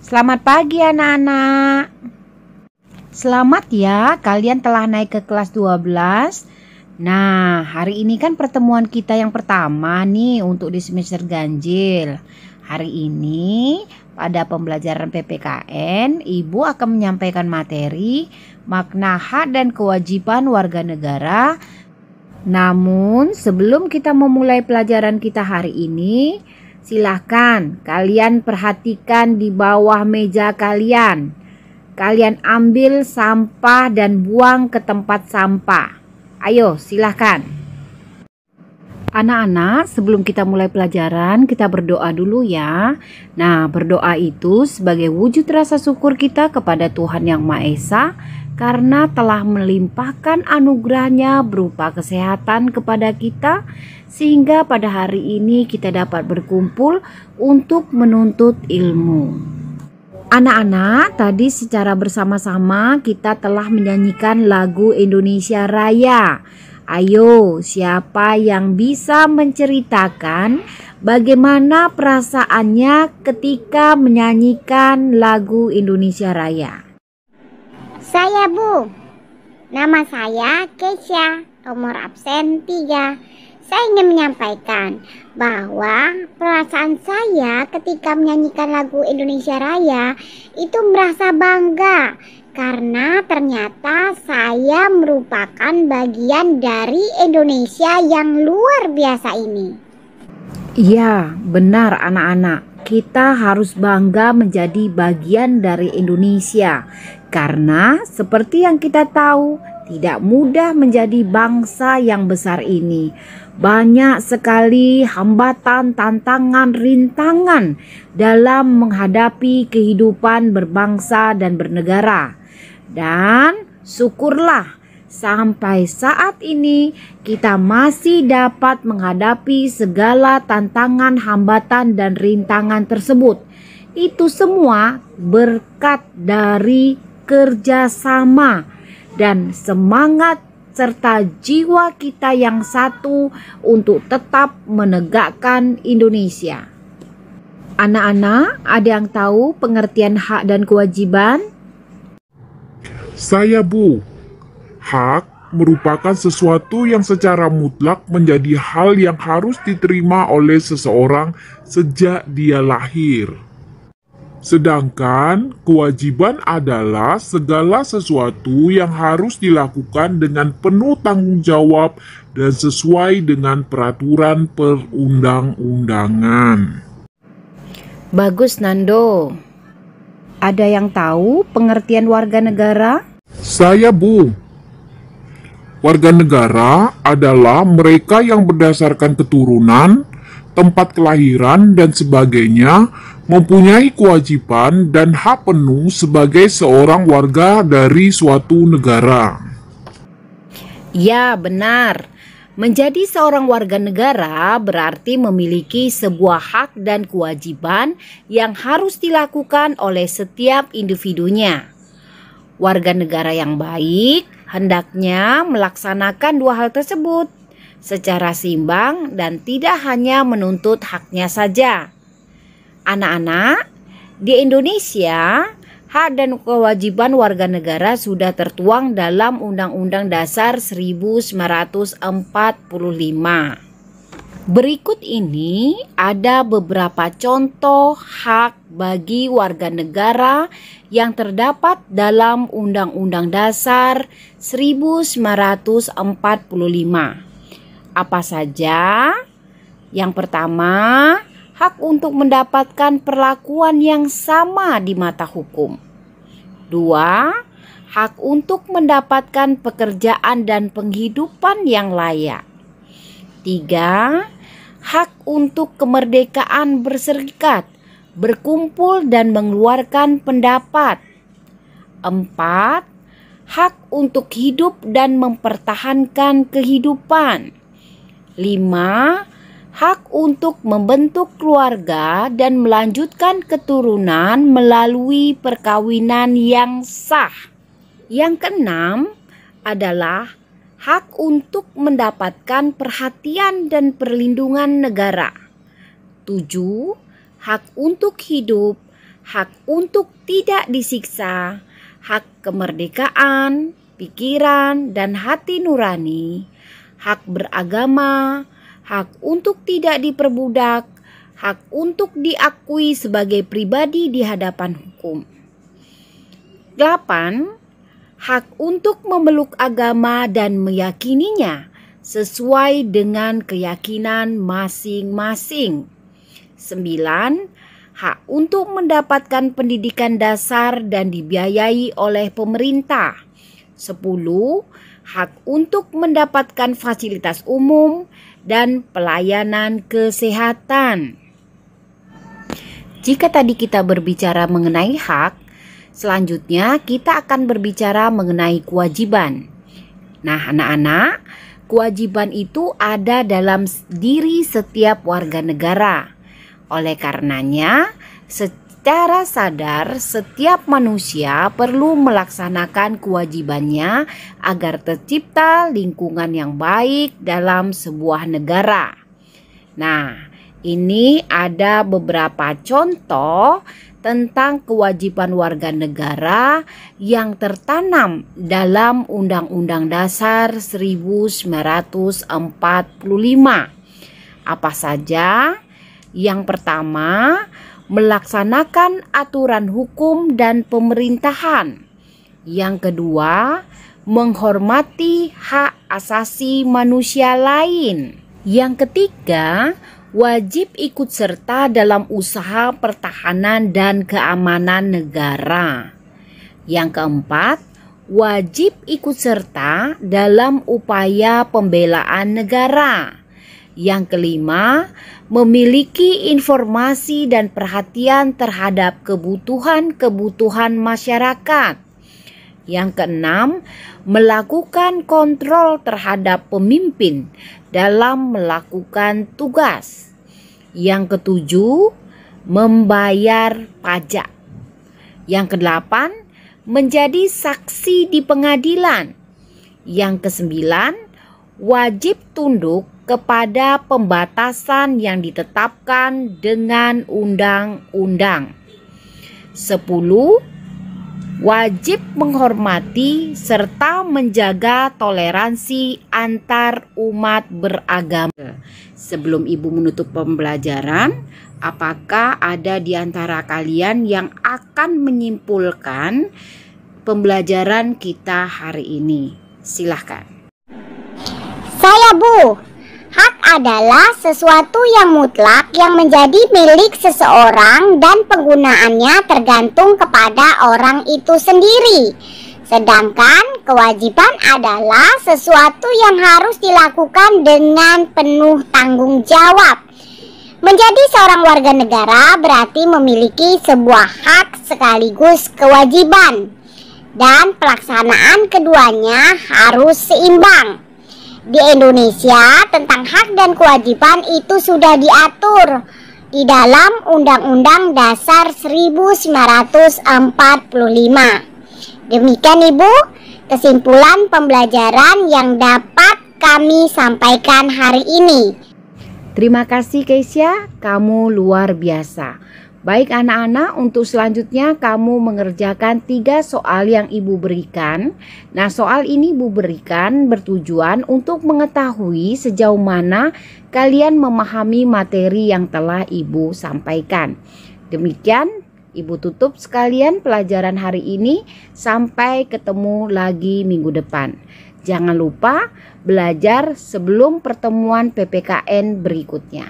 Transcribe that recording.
Selamat pagi anak-anak. Selamat ya, kalian telah naik ke kelas 12. Nah, hari ini kan pertemuan kita yang pertama nih untuk di semester ganjil. Hari ini pada pembelajaran PPKN, Ibu akan menyampaikan materi makna hak dan kewajiban warga negara. Namun, sebelum kita memulai pelajaran kita hari ini, silahkan kalian perhatikan di bawah meja kalian. Kalian ambil sampah dan buang ke tempat sampah. Ayo, silahkan. Anak-anak, sebelum kita mulai pelajaran, kita berdoa dulu ya. Nah, berdoa itu sebagai wujud rasa syukur kita kepada Tuhan Yang Maha Esa karena telah melimpahkan anugerahnya berupa kesehatan kepada kita, sehingga pada hari ini kita dapat berkumpul untuk menuntut ilmu. Anak-anak, tadi secara bersama-sama kita telah menyanyikan lagu Indonesia Raya. Ayo, siapa yang bisa menceritakan bagaimana perasaannya ketika menyanyikan lagu Indonesia Raya? Saya, Bu. Nama saya Kesha, nomor absen 3. Saya ingin menyampaikan bahwa perasaan saya ketika menyanyikan lagu Indonesia Raya itu merasa bangga karena ternyata saya merupakan bagian dari Indonesia yang luar biasa ini. Iya, benar anak-anak. Kita harus bangga menjadi bagian dari Indonesia karena seperti yang kita tahu, tidak mudah menjadi bangsa yang besar ini. Banyak sekali hambatan, tantangan, rintangan dalam menghadapi kehidupan berbangsa dan bernegara. Dan syukurlah sampai saat ini kita masih dapat menghadapi segala tantangan, hambatan, dan rintangan tersebut. Itu semua berkat dari kerjasama dan semangat serta jiwa kita yang satu untuk tetap menegakkan Indonesia. Anak-anak, ada yang tahu pengertian hak dan kewajiban? Saya, Bu. Hak merupakan sesuatu yang secara mutlak menjadi hal yang harus diterima oleh seseorang sejak dia lahir. Sedangkan kewajiban adalah segala sesuatu yang harus dilakukan dengan penuh tanggung jawab dan sesuai dengan peraturan perundang-undangan. Bagus, Nando. Ada yang tahu pengertian warga negara? Saya, Bu. Warga negara adalah mereka yang berdasarkan keturunan, tempat kelahiran, dan sebagainya mempunyai kewajiban dan hak penuh sebagai seorang warga dari suatu negara. Ya, benar. Menjadi seorang warga negara berarti memiliki sebuah hak dan kewajiban yang harus dilakukan oleh setiap individunya. Warga negara yang baik hendaknya melaksanakan dua hal tersebut secara seimbang dan tidak hanya menuntut haknya saja. Anak-anak, di Indonesia, hak dan kewajiban warga negara sudah tertuang dalam Undang-Undang Dasar 1945. Berikut ini ada beberapa contoh hak bagi warga negara yang terdapat dalam Undang-Undang Dasar 1945. Apa saja? Yang pertama, hak untuk mendapatkan perlakuan yang sama di mata hukum. 2. Hak untuk mendapatkan pekerjaan dan penghidupan yang layak. 3. Hak untuk kemerdekaan berserikat, berkumpul dan mengeluarkan pendapat. 4. Hak untuk hidup dan mempertahankan kehidupan. 5. Hak untuk membentuk keluarga dan melanjutkan keturunan melalui perkawinan yang sah. Yang keenam adalah hak untuk mendapatkan perhatian dan perlindungan negara. 7. Hak untuk hidup, hak untuk tidak disiksa, hak kemerdekaan, pikiran dan hati nurani, hak beragama, hak untuk tidak diperbudak, hak untuk diakui sebagai pribadi di hadapan hukum. 8. Hak untuk memeluk agama dan meyakininya sesuai dengan keyakinan masing-masing. 9. Hak untuk mendapatkan pendidikan dasar dan dibiayai oleh pemerintah. 10. Hak untuk mendapatkan fasilitas umum dan pelayanan kesehatan. Jika tadi kita berbicara mengenai hak, selanjutnya kita akan berbicara mengenai kewajiban. Nah, anak-anak, kewajiban itu ada dalam diri setiap warga negara. Oleh karenanya, secara sadar setiap manusia perlu melaksanakan kewajibannya agar tercipta lingkungan yang baik dalam sebuah negara. Nah, ini ada beberapa contoh tentang kewajiban warga negara yang tertanam dalam Undang-Undang Dasar 1945. Apa saja? Yang pertama, melaksanakan aturan hukum dan pemerintahan. Yang kedua, menghormati hak asasi manusia lain. Yang ketiga, wajib ikut serta dalam usaha pertahanan dan keamanan negara. Yang keempat, wajib ikut serta dalam upaya pembelaan negara. Yang kelima, memiliki informasi dan perhatian terhadap kebutuhan-kebutuhan masyarakat. Yang keenam, melakukan kontrol terhadap pemimpin dalam melakukan tugas. Yang ketujuh, membayar pajak. Yang kedelapan, menjadi saksi di pengadilan. Yang kesembilan, wajib tunduk kepada pembatasan yang ditetapkan dengan undang-undang. 10. Wajib menghormati serta menjaga toleransi antar umat beragama. Sebelum Ibu menutup pembelajaran, apakah ada di antara kalian yang akan menyimpulkan pembelajaran kita hari ini? Silahkan. Saya, Bu. Hak adalah sesuatu yang mutlak yang menjadi milik seseorang dan penggunaannya tergantung kepada orang itu sendiri. Sedangkan kewajiban adalah sesuatu yang harus dilakukan dengan penuh tanggung jawab. Menjadi seorang warga negara berarti memiliki sebuah hak sekaligus kewajiban, dan pelaksanaan keduanya harus seimbang. Di Indonesia, tentang hak dan kewajiban itu sudah diatur di dalam Undang-Undang Dasar 1945. Demikian Ibu, kesimpulan pembelajaran yang dapat kami sampaikan hari ini. Terima kasih Keisha, kamu luar biasa. Baik anak-anak, untuk selanjutnya kamu mengerjakan 3 soal yang Ibu berikan. Nah, soal ini Ibu berikan bertujuan untuk mengetahui sejauh mana kalian memahami materi yang telah Ibu sampaikan. Demikian Ibu tutup sekalian pelajaran hari ini. Sampai ketemu lagi minggu depan. Jangan lupa belajar sebelum pertemuan PPKN berikutnya.